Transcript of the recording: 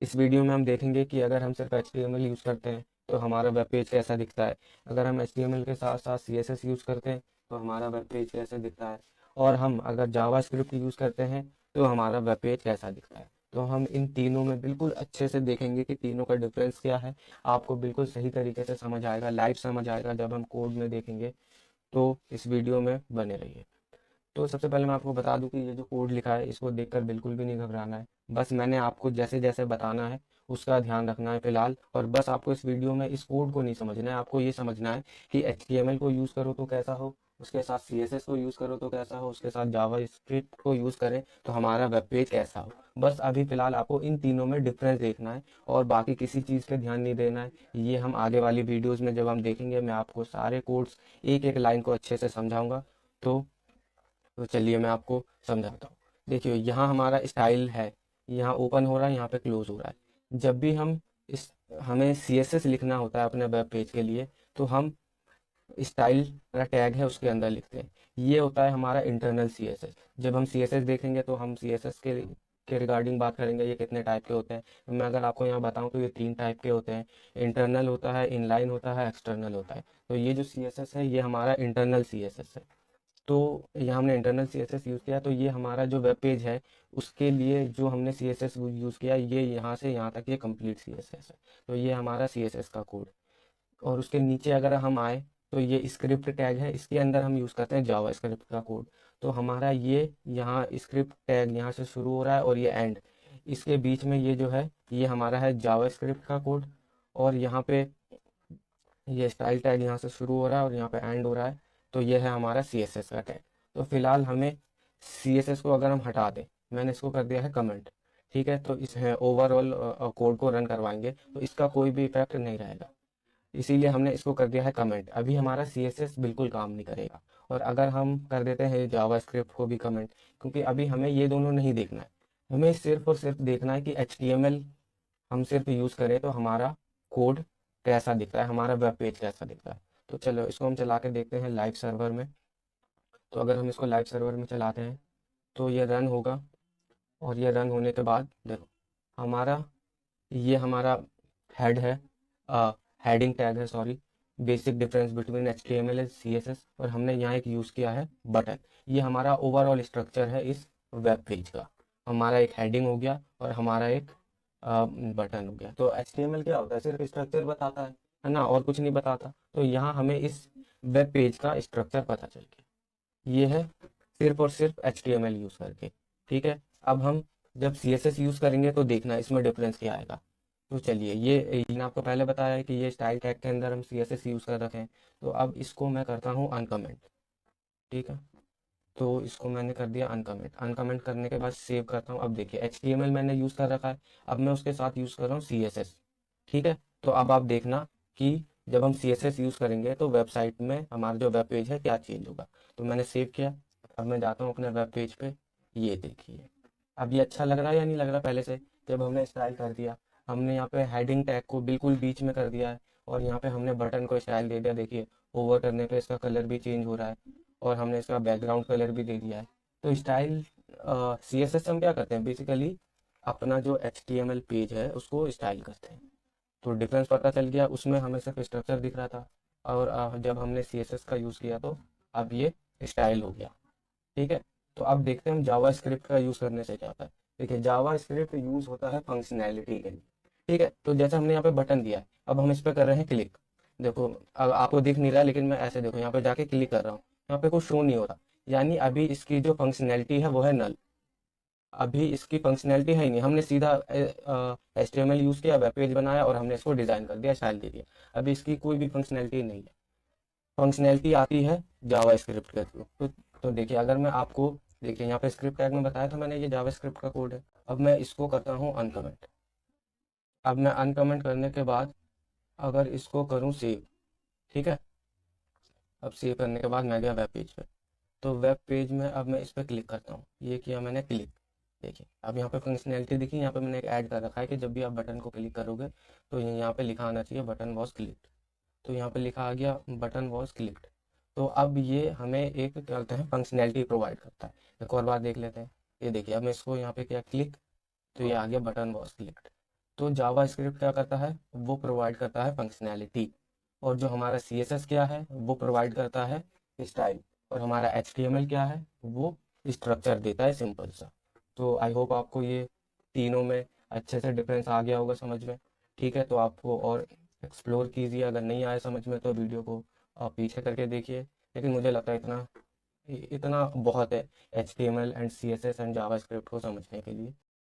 इस वीडियो में हम देखेंगे कि अगर हम सिर्फ HTML यूज़ करते हैं तो हमारा वेब पेज कैसा दिखता है, अगर हम HTML के साथ साथ CSS यूज़ करते हैं तो हमारा वेब पेज कैसा दिखता है, और हम अगर जावास्क्रिप्ट यूज़ करते हैं तो हमारा वेब पेज कैसा दिखता है। तो हम इन तीनों में बिल्कुल अच्छे से देखेंगे कि तीनों का डिफरेंस क्या है। आपको बिल्कुल सही तरीके से समझ आएगा, लाइव समझ आएगा जब हम कोड में देखेंगे। तो इस वीडियो में बने रहिए। तो सबसे पहले मैं आपको बता दूं कि ये जो कोड लिखा है इसको देखकर बिल्कुल भी नहीं घबराना है। बस मैंने आपको जैसे जैसे बताना है उसका ध्यान रखना है फिलहाल, और बस आपको इस वीडियो में इस कोड को नहीं समझना है, आपको ये समझना है कि HTML को यूज़ करो तो कैसा हो, उसके साथ CSS को यूज़ करो तो कैसा हो, उसके साथ जावा स्क्रिप्ट को यूज़ करें तो हमारा वेब पेज कैसा हो। बस अभी फिलहाल आपको इन तीनों में डिफरेंस देखना है और बाकी किसी चीज़ पे ध्यान नहीं देना है। ये हम आगे वाली वीडियोज़ में जब हम देखेंगे मैं आपको सारे कोड्स एक एक लाइन को अच्छे से समझाऊंगा। तो चलिए मैं आपको समझाता हूँ। देखिए यहाँ हमारा स्टाइल है, यहाँ ओपन हो रहा है, यहाँ पे क्लोज हो रहा है। जब भी हम इस हमें CSS लिखना होता है अपने वेब पेज के लिए तो हम स्टाइल का टैग है उसके अंदर लिखते हैं। ये होता है हमारा इंटरनल CSS। जब हम CSS देखेंगे तो हम CSS के रिगार्डिंग बात करेंगे, ये कितने टाइप के होते हैं। मैं अगर आपको यहाँ बताऊँ तो ये 3 टाइप के होते हैं। इंटरनल होता है, इनलाइन होता है, एक्सटर्नल होता है। तो ये जो CSS है ये हमारा इंटरनल CSS है। तो यहाँ हमने इंटरनल CSS यूज़ किया, तो ये हमारा जो वेब पेज है उसके लिए जो हमने CSS यूज़ किया ये यहाँ से यहाँ तक ये कंप्लीट CSS है। तो ये हमारा CSS का कोड। और उसके नीचे अगर हम आए तो ये स्क्रिप्ट टैग है, इसके अंदर हम यूज़ करते हैं जावा स्क्रिप्ट का कोड। तो हमारा ये यहाँ स्क्रिप्ट टैग यहाँ से शुरू हो रहा है और ये एंड, इसके बीच में ये जो है ये हमारा है जावा स्क्रिप्ट का कोड। और यहाँ पे ये स्टाइल टैग यहाँ से शुरू हो रहा है और यहाँ पे एंड हो रहा है। तो ये है हमारा CSS का टैग। तो फिलहाल हमें CSS को अगर हम हटा दें, मैंने इसको कर दिया है कमेंट, ठीक है। तो इस ओवरऑल कोड को रन करवाएंगे तो इसका कोई भी इफेक्ट नहीं रहेगा, इसीलिए हमने इसको कर दिया है कमेंट। अभी हमारा CSS बिल्कुल काम नहीं करेगा। और अगर हम कर देते हैं जावास्क्रिप्ट को भी कमेंट, क्योंकि अभी हमें ये दोनों नहीं देखना है, हमें सिर्फ और सिर्फ देखना है कि HTML हम सिर्फ यूज़ करें तो हमारा कोड कैसा दिख रहा है, हमारा वेब पेज कैसा दिख रहा है। तो चलो इसको हम चला के देखते हैं लाइव सर्वर में। तो अगर हम इसको लाइव सर्वर में चलाते हैं तो ये रन होगा, और ये रन होने के बाद देखो हमारा ये हमारा हेड है, हेडिंग टैग है, sorry. Basic difference between HTML and CSS, और हमने यहाँ एक यूज़ किया है बटन। ये हमारा ओवरऑल स्ट्रक्चर है इस वेब पेज का। हमारा एक हेडिंग हो गया और हमारा एक बटन हो गया। तो HTML क्या होता है, सिर्फ स्ट्रक्चर बताता है ना, और कुछ नहीं बताता। तो यहाँ हमें इस वेब पेज का स्ट्रक्चर पता चल गया, ये है सिर्फ और सिर्फ HTML यूज़ करके, ठीक है। अब हम जब CSS यूज़ करेंगे तो देखना इसमें डिफरेंस क्या आएगा। तो चलिए ये मैंने आपको पहले बताया है कि ये स्टाइल टैग के अंदर हम CSS यूज़ कर रखे हैं। तो अब इसको मैं करता हूँ अनकमेंट, ठीक है। तो इसको मैंने कर दिया अनकमेंट। अनकमेंट करने के बाद सेव करता हूँ। अब देखिए HTML मैंने यूज़ कर रखा है, अब मैं उसके साथ यूज़ कर रहा हूँ CSS, ठीक है। तो अब आप देखना कि जब हम CSS यूज़ करेंगे तो वेबसाइट में हमारा जो वेब पेज है क्या चेंज होगा। तो मैंने सेव किया, अब मैं जाता हूँ अपने वेब पेज पे। ये देखिए अब ये अच्छा लग रहा है या नहीं लग रहा पहले से। जब हमने स्टाइल कर दिया, हमने यहाँ पे हेडिंग टैग को बिल्कुल बीच में कर दिया है, और यहाँ पे हमने बटन को स्टाइल दे दिया। देखिए ओवर करने पे इसका कलर भी चेंज हो रहा है, और हमने इसका बैकग्राउंड कलर भी दे दिया है। तो स्टाइल CSS हम क्या करते हैं बेसिकली, अपना जो HTML पेज है उसको स्टाइल करते हैं। तो डिफरेंस पता चल गया, उसमें हमें सिर्फ स्ट्रक्चर दिख रहा था, और जब हमने CSS का यूज़ किया तो अब ये स्टाइल हो गया, ठीक है। तो अब देखते हैं हम जावा स्क्रिप्ट का यूज़ करने से क्या होता है। देखिए जावा स्क्रिप्ट यूज़ होता है फंक्शनैलिटी के लिए, ठीक है। तो जैसे हमने यहाँ पे बटन दिया है, अब हम इस पर कर रहे हैं क्लिक। देखो अब आपको दिख नहीं रहा है, लेकिन मैं ऐसे देखो यहाँ पे जाके क्लिक कर रहा हूँ, यहाँ पे कुछ शो नहीं हो रहा, यानी अभी इसकी जो फंक्शनैलिटी है वो है नल। अभी इसकी फंक्शनैलिटी है ही नहीं, हमने सीधा HTML यूज़ किया, वेब पेज बनाया और हमने इसको डिज़ाइन कर दिया, स्टाइल दे दिया। अभी इसकी कोई भी फंक्शनैलिटी नहीं है, फंक्शनैलिटी आती है जावा स्क्रिप्ट के थ्रू। तो देखिए अगर मैं आपको, देखिए यहाँ पे स्क्रिप्ट टैग में बताया था मैंने, ये जावा स्क्रिप्ट का कोड है। अब मैं इसको करता हूँ अनकमेंट। अब मैं अनकमेंट करने के बाद अगर इसको करूँ सेव, ठीक है। अब सेव करने के बाद मैं गया वेब पेज पे। तो वेब पेज में अब मैं इस पर क्लिक करता हूँ, ये किया मैंने क्लिक। देखिए अब यहाँ पे फंक्शनैलिटी दिखी, यहाँ पे मैंने एक ऐड कर रखा है कि जब भी आप बटन को क्लिक करोगे तो यहाँ पे लिखा आना चाहिए बटन वॉज क्लिक्ड। तो यहाँ पे लिखा आ गया बटन वॉज क्लिक्ड। तो अब ये हमें एक क्या कहते हैं फंक्शनैलिटी प्रोवाइड करता है। एक और बार देख लेते हैं, ये देखिए अब मैं इसको यहाँ पे किया क्लिक, तो ये आ गया बटन वॉज क्लिक्ड। तो जावास्क्रिप्ट क्या करता है, वो प्रोवाइड करता है फंक्शनैलिटी, और जो हमारा CSS क्या है वो प्रोवाइड करता है स्टाइल, और हमारा HTML क्या है वो स्ट्रक्चर देता है सिंपल सा। तो आई होप आपको ये तीनों में अच्छे से डिफरेंस आ गया होगा समझ में। ठीक है, तो आपको और एक्सप्लोर कीजिए, अगर नहीं आए समझ में तो वीडियो को आप पीछे करके देखिए, लेकिन मुझे लगता है इतना इतना बहुत है HTML and CSS and JavaScript को समझने के लिए।